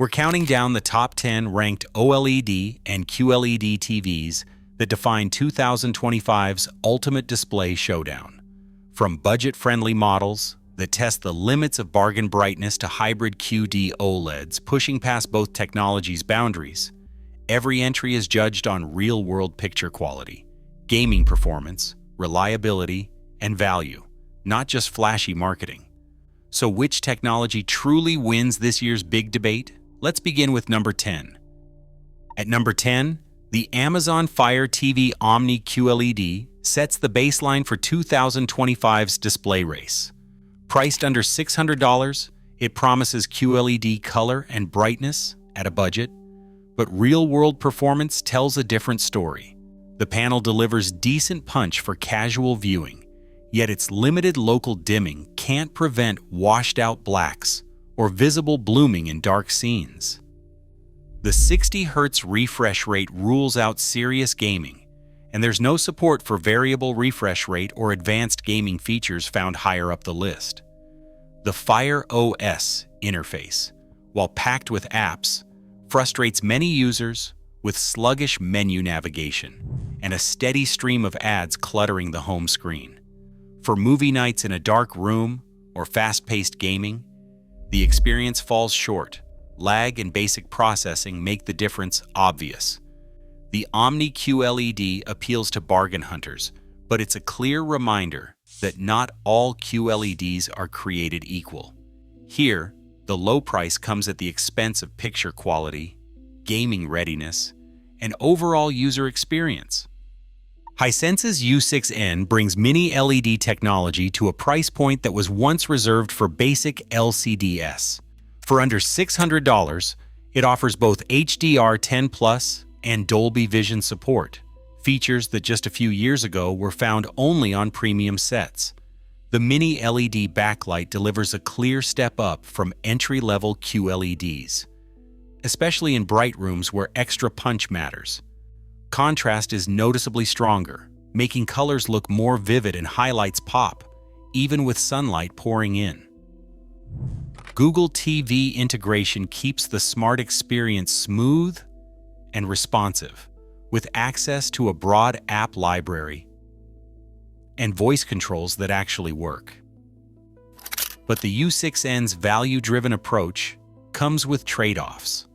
We're counting down the top 10 ranked OLED and QLED TVs that define 2025's ultimate display showdown. From budget-friendly models that test the limits of bargain brightness to hybrid QD-OLEDs pushing past both technologies' boundaries, every entry is judged on real-world picture quality, gaming performance, reliability, and value, not just flashy marketing. So which technology truly wins this year's big debate? Let's begin with number 10. At number 10, the Amazon Fire TV Omni QLED sets the baseline for 2025's display race. Priced under $600, it promises QLED color and brightness at a budget, but real-world performance tells a different story. The panel delivers decent punch for casual viewing, yet its limited local dimming can't prevent washed-out blacks or visible blooming in dark scenes. The 60 Hz refresh rate rules out serious gaming, and there's no support for variable refresh rate or advanced gaming features found higher up the list. The Fire OS interface, while packed with apps, frustrates many users with sluggish menu navigation and a steady stream of ads cluttering the home screen. For movie nights in a dark room or fast-paced gaming, the experience falls short. Lag and basic processing make the difference obvious. The Omni QLED appeals to bargain hunters, but it's a clear reminder that not all QLEDs are created equal. Here, the low price comes at the expense of picture quality, gaming readiness, and overall user experience. Hisense's U6N brings mini LED technology to a price point that was once reserved for basic LCDs. For under $600, it offers both HDR10+ and Dolby Vision support, features that just a few years ago were found only on premium sets. The mini LED backlight delivers a clear step up from entry-level QLEDs, especially in bright rooms where extra punch matters. Contrast is noticeably stronger, making colors look more vivid and highlights pop, even with sunlight pouring in. Google TV integration keeps the smart experience smooth and responsive, with access to a broad app library and voice controls that actually work. But the U6N's value-driven approach comes with trade-offs.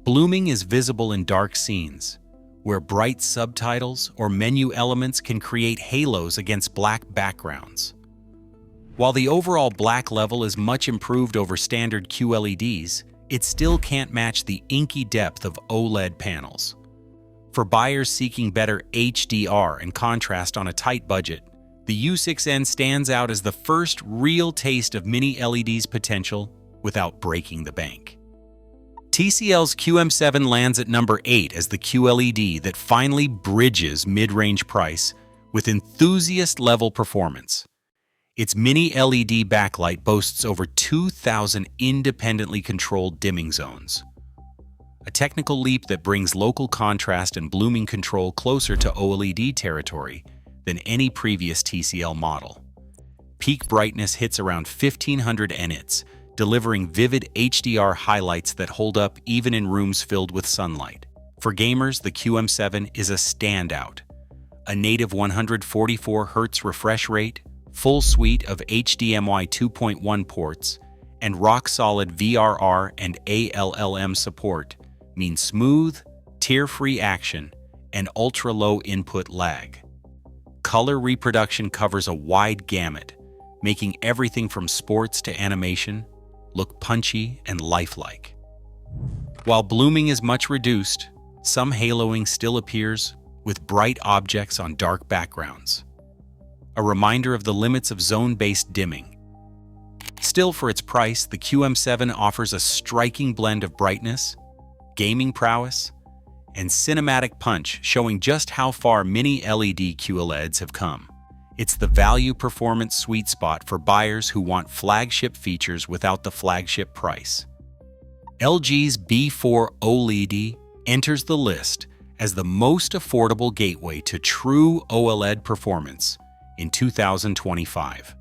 Blooming is visible in dark scenes, where bright subtitles or menu elements can create halos against black backgrounds. While the overall black level is much improved over standard QLEDs, it still can't match the inky depth of OLED panels. For buyers seeking better HDR and contrast on a tight budget, the U6N stands out as the first real taste of mini LED's potential without breaking the bank. TCL's QM7 lands at number 8 as the QLED that finally bridges mid-range price with enthusiast-level performance. Its mini LED backlight boasts over 2,000 independently controlled dimming zones, a technical leap that brings local contrast and blooming control closer to OLED territory than any previous TCL model. Peak brightness hits around 1500 nits, delivering vivid HDR highlights that hold up even in rooms filled with sunlight. For gamers, the QM7 is a standout. A native 144 Hz refresh rate, full suite of HDMI 2.1 ports, and rock-solid VRR and ALLM support mean smooth, tear-free action and ultra-low input lag. Color reproduction covers a wide gamut, making everything from sports to animation look punchy and lifelike. While blooming is much reduced, some haloing still appears with bright objects on dark backgrounds, a reminder of the limits of zone-based dimming. Still, for its price, the QM7 offers a striking blend of brightness, gaming prowess, and cinematic punch, showing just how far mini LED QLEDs have come. It's the value-performance sweet spot for buyers who want flagship features without the flagship price. LG's B4 OLED enters the list as the most affordable gateway to true OLED performance in 2025.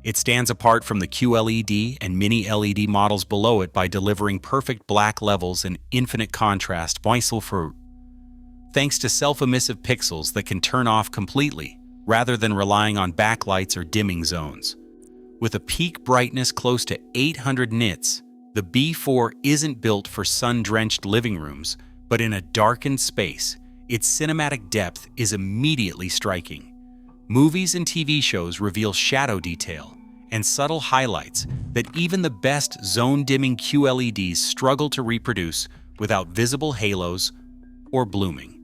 It stands apart from the QLED and mini LED models below it by delivering perfect black levels and infinite contrast, thanks to self-emissive pixels that can turn off completely, rather than relying on backlights or dimming zones. With a peak brightness close to 800 nits, the B4 isn't built for sun-drenched living rooms, but in a darkened space, its cinematic depth is immediately striking. Movies and TV shows reveal shadow detail and subtle highlights that even the best zone-dimming QLEDs struggle to reproduce without visible halos or blooming.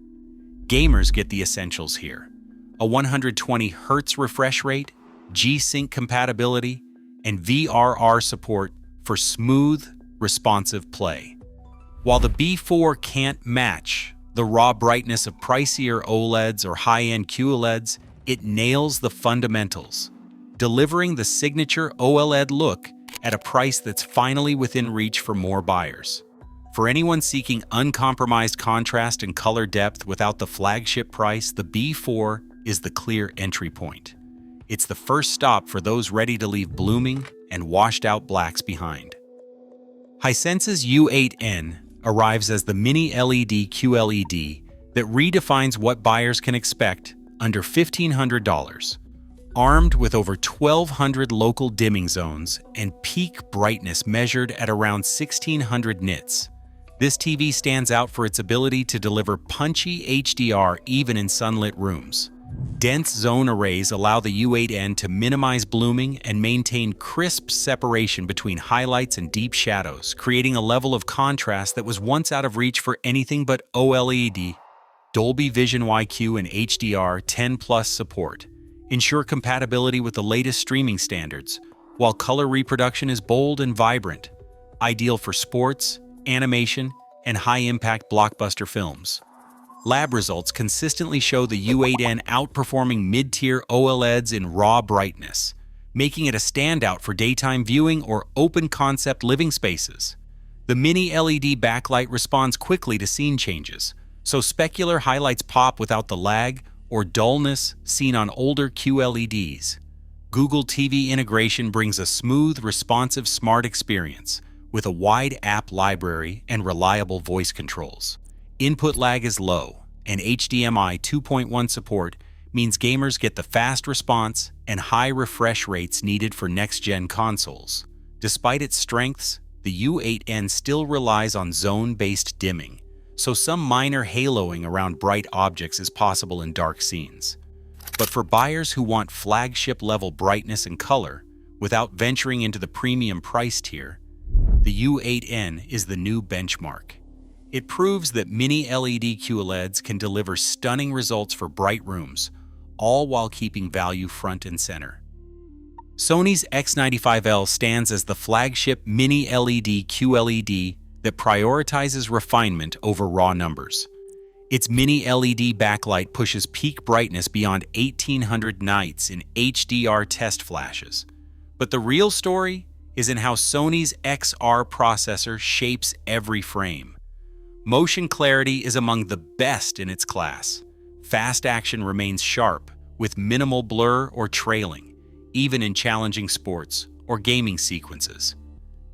Gamers get the essentials here: a 120 Hz refresh rate, G-Sync compatibility, and VRR support for smooth, responsive play. While the B4 can't match the raw brightness of pricier OLEDs or high-end QLEDs, it nails the fundamentals, delivering the signature OLED look at a price that's finally within reach for more buyers. For anyone seeking uncompromised contrast and color depth without the flagship price, the B4 is the clear entry point. It's the first stop for those ready to leave blooming and washed-out blacks behind. Hisense's U8N arrives as the mini LED QLED that redefines what buyers can expect under $1,500. Armed with over 1,200 local dimming zones and peak brightness measured at around 1,600 nits, this TV stands out for its ability to deliver punchy HDR even in sunlit rooms. Dense zone arrays allow the U8N to minimize blooming and maintain crisp separation between highlights and deep shadows, creating a level of contrast that was once out of reach for anything but OLED. Dolby Vision YQ and HDR10+ support ensure compatibility with the latest streaming standards, while color reproduction is bold and vibrant, ideal for sports, animation, and high-impact blockbuster films. Lab results consistently show the U8N outperforming mid-tier OLEDs in raw brightness, making it a standout for daytime viewing or open-concept living spaces. The mini LED backlight responds quickly to scene changes, so specular highlights pop without the lag or dullness seen on older QLEDs. Google TV integration brings a smooth, responsive smart experience with a wide app library and reliable voice controls. Input lag is low, and HDMI 2.1 support means gamers get the fast response and high refresh rates needed for next-gen consoles. Despite its strengths, the U8N still relies on zone-based dimming, so some minor haloing around bright objects is possible in dark scenes. But for buyers who want flagship-level brightness and color without venturing into the premium price tier, the U8N is the new benchmark. It proves that mini LED QLEDs can deliver stunning results for bright rooms, all while keeping value front and center. Sony's X95L stands as the flagship mini LED QLED that prioritizes refinement over raw numbers. Its mini LED backlight pushes peak brightness beyond 1,800 nits in HDR test flashes. But the real story is in how Sony's XR processor shapes every frame. Motion clarity is among the best in its class. Fast action remains sharp, with minimal blur or trailing, even in challenging sports or gaming sequences.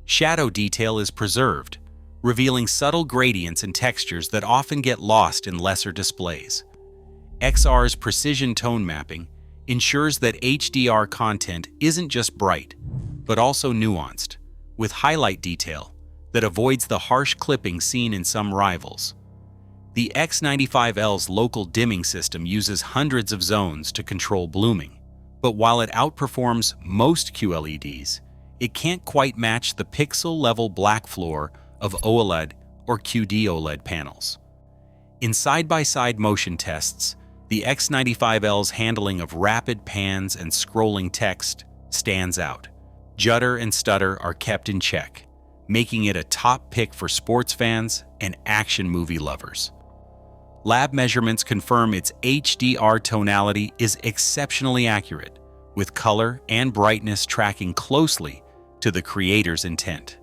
Shadow detail is preserved, revealing subtle gradients and textures that often get lost in lesser displays. XR's precision tone mapping ensures that HDR content isn't just bright, but also nuanced, with highlight detail that avoids the harsh clipping seen in some rivals. The X95L's local dimming system uses hundreds of zones to control blooming, but while it outperforms most QLEDs, it can't quite match the pixel-level black floor of OLED or QD-OLED panels. In side-by-side motion tests, the X95L's handling of rapid pans and scrolling text stands out. Judder and stutter are kept in check, making it a top pick for sports fans and action movie lovers. Lab measurements confirm its HDR tonality is exceptionally accurate, with color and brightness tracking closely to the creator's intent.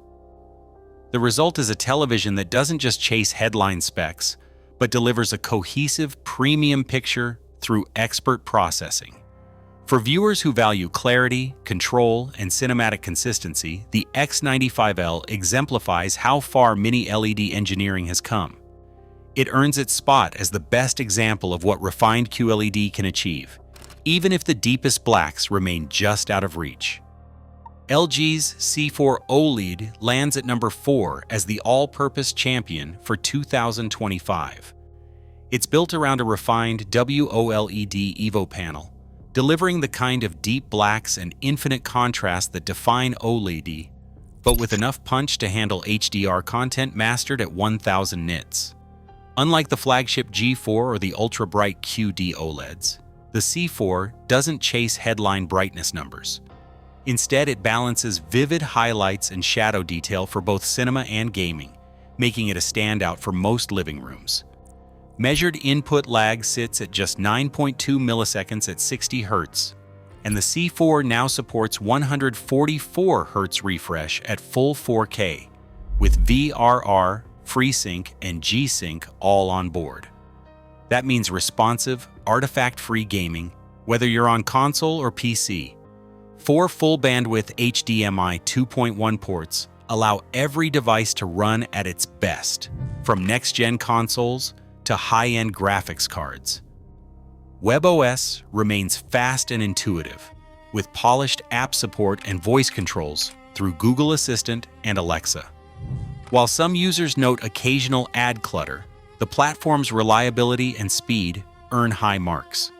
The result is a television that doesn't just chase headline specs, but delivers a cohesive premium picture through expert processing. For viewers who value clarity, control, and cinematic consistency, the X95L exemplifies how far Mini LED engineering has come. It earns its spot as the best example of what refined QLED can achieve, even if the deepest blacks remain just out of reach. LG's C4 OLED lands at number 4 as the all-purpose champion for 2025. It's built around a refined WOLED EVO panel, delivering the kind of deep blacks and infinite contrast that define OLED, but with enough punch to handle HDR content mastered at 1000 nits. Unlike the flagship G4 or the ultra-bright QD-OLEDs, the C4 doesn't chase headline brightness numbers. Instead, it balances vivid highlights and shadow detail for both cinema and gaming, making it a standout for most living rooms. Measured input lag sits at just 9.2 milliseconds at 60 Hz, and the C4 now supports 144 Hz refresh at full 4K, with VRR, FreeSync, and G-Sync all on board. That means responsive, artifact-free gaming, whether you're on console or PC. 4 full-bandwidth HDMI 2.1 ports allow every device to run at its best, from next-gen consoles to high-end graphics cards. WebOS remains fast and intuitive, with polished app support and voice controls through Google Assistant and Alexa. While some users note occasional ad clutter, the platform's reliability and speed earn high marks.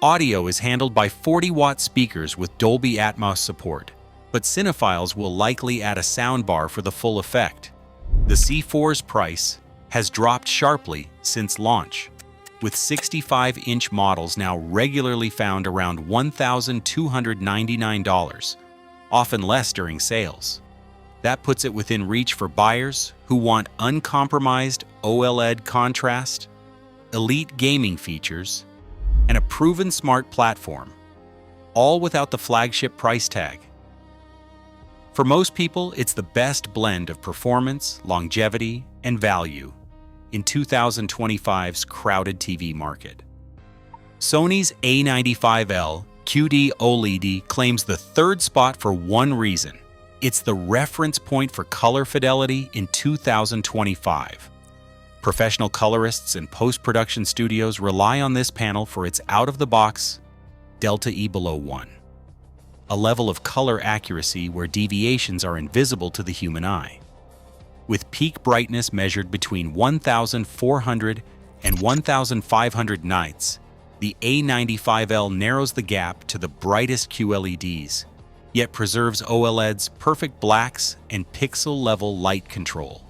Audio is handled by 40-watt speakers with Dolby Atmos support, but cinephiles will likely add a soundbar for the full effect. The C4's price has dropped sharply since launch, with 65-inch models now regularly found around $1,299, often less during sales. That puts it within reach for buyers who want uncompromised OLED contrast, elite gaming features, and a proven smart platform, all without the flagship price tag. For most people, it's the best blend of performance, longevity, and value in 2025's crowded TV market. Sony's A95L QD-OLED claims the third spot for one reason. It's the reference point for color fidelity in 2025. Professional colorists and post-production studios rely on this panel for its out-of-the-box delta E below 1, a level of color accuracy where deviations are invisible to the human eye. With peak brightness measured between 1,400 and 1,500 nits, the A95L narrows the gap to the brightest QLEDs, yet preserves OLED's perfect blacks and pixel-level light control.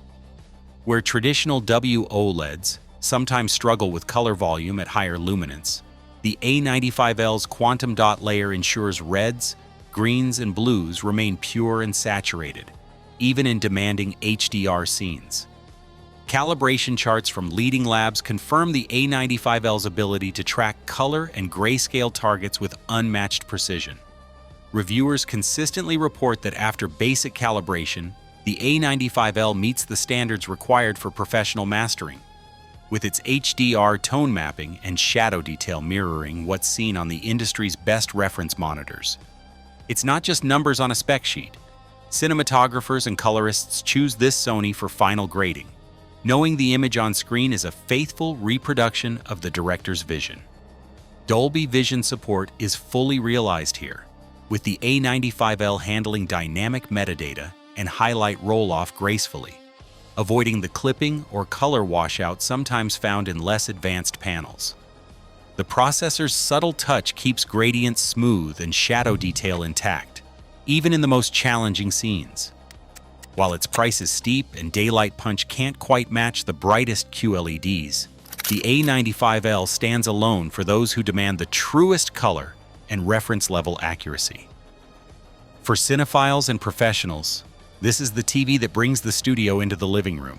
Where traditional WOLEDs sometimes struggle with color volume at higher luminance, the A95L's quantum dot layer ensures reds, greens, and blues remain pure and saturated, even in demanding HDR scenes. Calibration charts from leading labs confirm the A95L's ability to track color and grayscale targets with unmatched precision. Reviewers consistently report that after basic calibration, the A95L meets the standards required for professional mastering, with its HDR tone mapping and shadow detail mirroring what's seen on the industry's best reference monitors. It's not just numbers on a spec sheet. Cinematographers and colorists choose this Sony for final grading, knowing the image on screen is a faithful reproduction of the director's vision. Dolby Vision support is fully realized here, with the A95L handling dynamic metadata and highlight roll-off gracefully, avoiding the clipping or color washout sometimes found in less advanced panels. The processor's subtle touch keeps gradients smooth and shadow detail intact, even in the most challenging scenes. While its price is steep and daylight punch can't quite match the brightest QLEDs, the A95L stands alone for those who demand the truest color and reference-level accuracy. For cinephiles and professionals, this is the TV that brings the studio into the living room.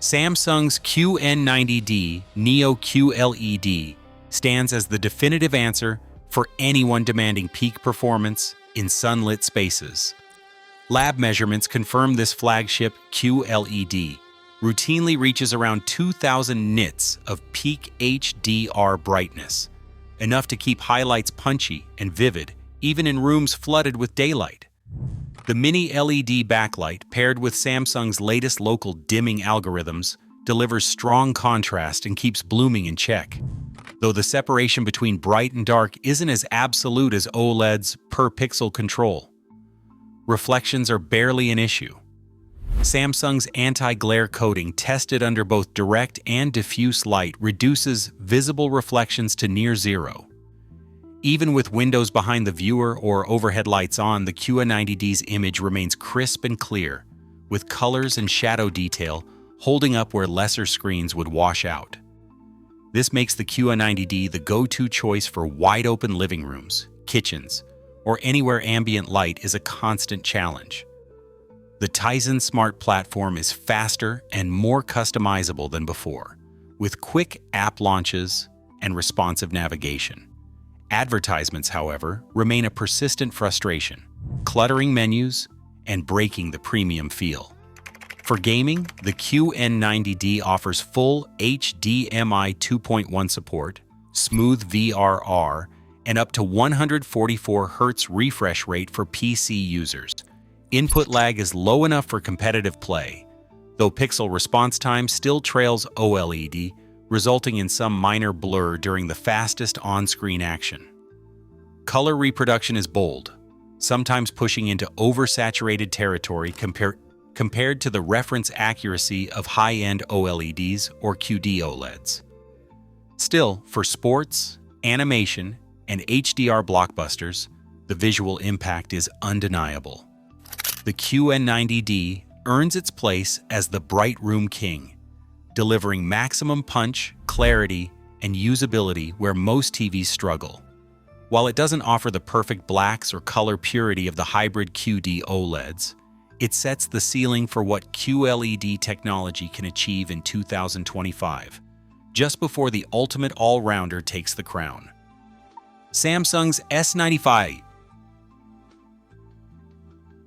Samsung's QN90D Neo QLED stands as the definitive answer for anyone demanding peak performance in sunlit spaces. Lab measurements confirm this flagship QLED routinely reaches around 2,000 nits of peak HDR brightness, enough to keep highlights punchy and vivid, even in rooms flooded with daylight. The mini LED backlight, paired with Samsung's latest local dimming algorithms, delivers strong contrast and keeps blooming in check, though the separation between bright and dark isn't as absolute as OLED's per-pixel control. Reflections are barely an issue. Samsung's anti-glare coating, tested under both direct and diffuse light, reduces visible reflections to near zero. Even with windows behind the viewer or overhead lights on, the QN90D's image remains crisp and clear, with colors and shadow detail holding up where lesser screens would wash out. This makes the QN90D the go-to choice for wide-open living rooms, kitchens, or anywhere ambient light is a constant challenge. The Tizen Smart Platform is faster and more customizable than before, with quick app launches and responsive navigation. Advertisements, however, remain a persistent frustration, cluttering menus and breaking the premium feel. For gaming, the QN90D offers full HDMI 2.1 support, smooth VRR, and up to 144 Hz refresh rate for PC users. Input lag is low enough for competitive play, though pixel response time still trails OLED, resulting in some minor blur during the fastest on-screen action. Color reproduction is bold, sometimes pushing into oversaturated territory compared to the reference accuracy of high-end OLEDs or QD-OLEDs. Still, for sports, animation, and HDR blockbusters, the visual impact is undeniable. The QN90D earns its place as the bright room king, delivering maximum punch, clarity, and usability where most TVs struggle. While it doesn't offer the perfect blacks or color purity of the hybrid QD-OLEDs, it sets the ceiling for what QLED technology can achieve in 2025, just before the ultimate all-rounder takes the crown. Samsung's S95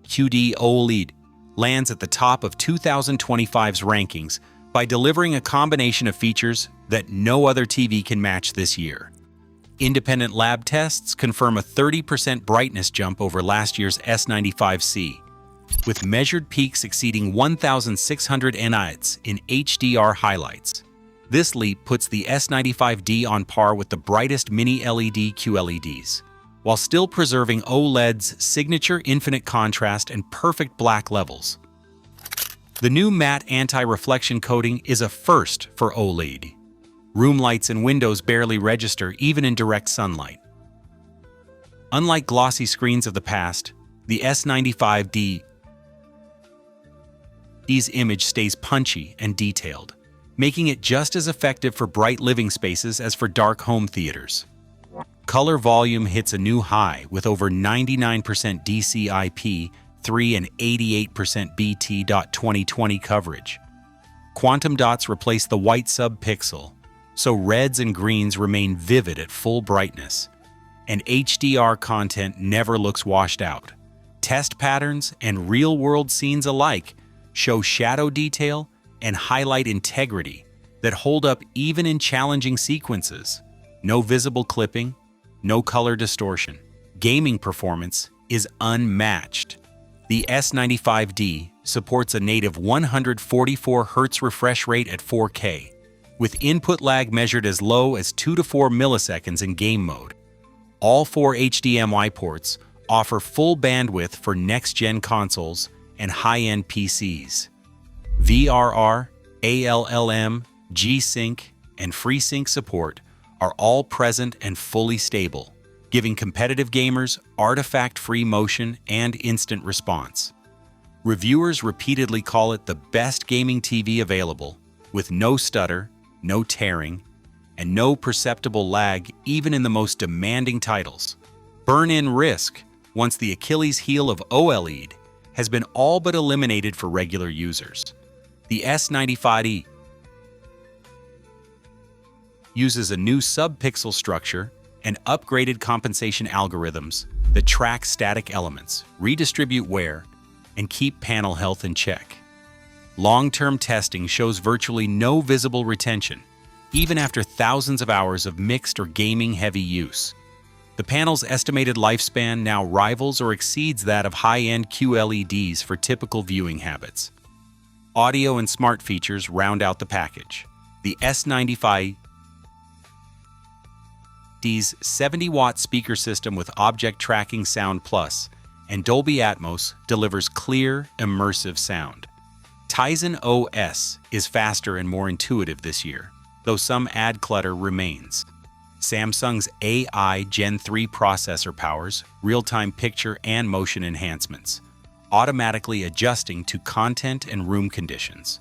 QD-OLED lands at the top of 2025's rankings by delivering a combination of features that no other TV can match this year. Independent lab tests confirm a 30% brightness jump over last year's S95C, with measured peaks exceeding 1,600 nits in HDR highlights. This leap puts the S95D on par with the brightest mini-LED QLEDs, while still preserving OLED's signature infinite contrast and perfect black levels. The new matte anti-reflection coating is a first for OLED. Room lights and windows barely register even in direct sunlight. Unlike glossy screens of the past, the S95D's image stays punchy and detailed, making it just as effective for bright living spaces as for dark home theaters. Color volume hits a new high with over 99% DCI-P3 and 88% BT.2020 coverage. Quantum dots replace the white subpixel, so reds and greens remain vivid at full brightness, and HDR content never looks washed out. Test patterns and real-world scenes alike show shadow detail and highlight integrity that hold up even in challenging sequences. No visible clipping, no color distortion. Gaming performance is unmatched. The S95D supports a native 144 Hz refresh rate at 4K, with input lag measured as low as 2 to 4 milliseconds in game mode. All 4 HDMI ports offer full bandwidth for next-gen consoles and high-end PCs. VRR, ALLM, G-Sync, and FreeSync support are all present and fully stable, giving competitive gamers artifact-free motion and instant response. Reviewers repeatedly call it the best gaming TV available, with no stutter, no tearing, and no perceptible lag even in the most demanding titles. Burn-in risk, once the Achilles heel of OLED, has been all but eliminated for regular users. The S95D uses a new sub-pixel structure and upgraded compensation algorithms that track static elements, redistribute wear, and keep panel health in check. Long-term testing shows virtually no visible retention, even after thousands of hours of mixed or gaming-heavy use. The panel's estimated lifespan now rivals or exceeds that of high-end QLEDs for typical viewing habits. Audio and smart features round out the package. The S95D's 70-watt speaker system with Object Tracking Sound Plus and Dolby Atmos delivers clear, immersive sound. Tizen OS is faster and more intuitive this year, though some ad clutter remains. Samsung's AI Gen 3 processor powers real-time picture and motion enhancements, automatically adjusting to content and room conditions.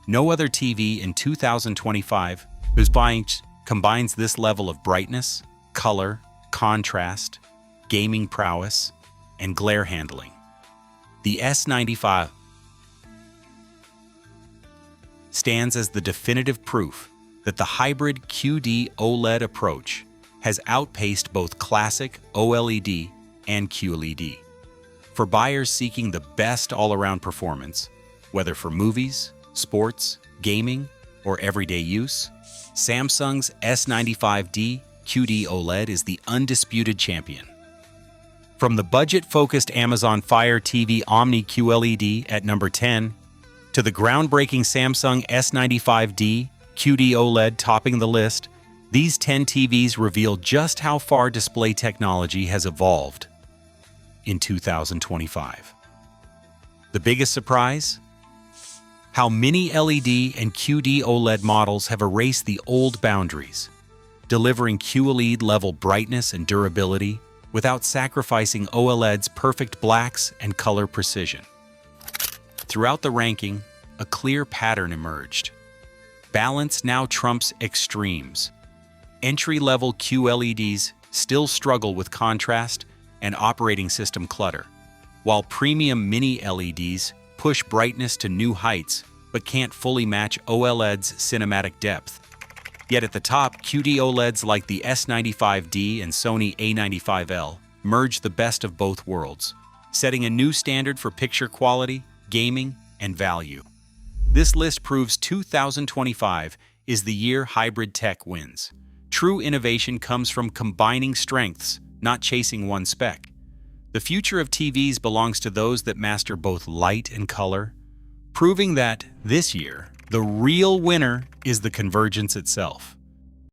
No other TV in 2025 whose buying combines this level of brightness, color, contrast, gaming prowess, and glare handling. The S95 stands as the definitive proof that the hybrid QD-OLED approach has outpaced both classic OLED and QLED. For buyers seeking the best all-around performance, whether for movies, sports, gaming, or everyday use, Samsung's S95D QD-OLED is the undisputed champion. From the budget-focused Amazon Fire TV Omni QLED at number 10, to the groundbreaking Samsung S95D QD-OLED topping the list, these 10 TVs reveal just how far display technology has evolved in 2025. The biggest surprise? How Mini LED and QD-OLED models have erased the old boundaries, delivering QLED-level brightness and durability without sacrificing OLED's perfect blacks and color precision. Throughout the ranking, a clear pattern emerged. Balance now trumps extremes. Entry-level QLEDs still struggle with contrast and operating system clutter, while premium mini LEDs push brightness to new heights but can't fully match OLED's cinematic depth. Yet at the top, QD-OLEDs like the S95D and Sony A95L merge the best of both worlds, setting a new standard for picture quality, gaming, and value. This list proves 2025 is the year hybrid tech wins. True innovation comes from combining strengths, not chasing one spec. The future of TVs belongs to those that master both light and color, proving that, this year, the real winner is the convergence itself.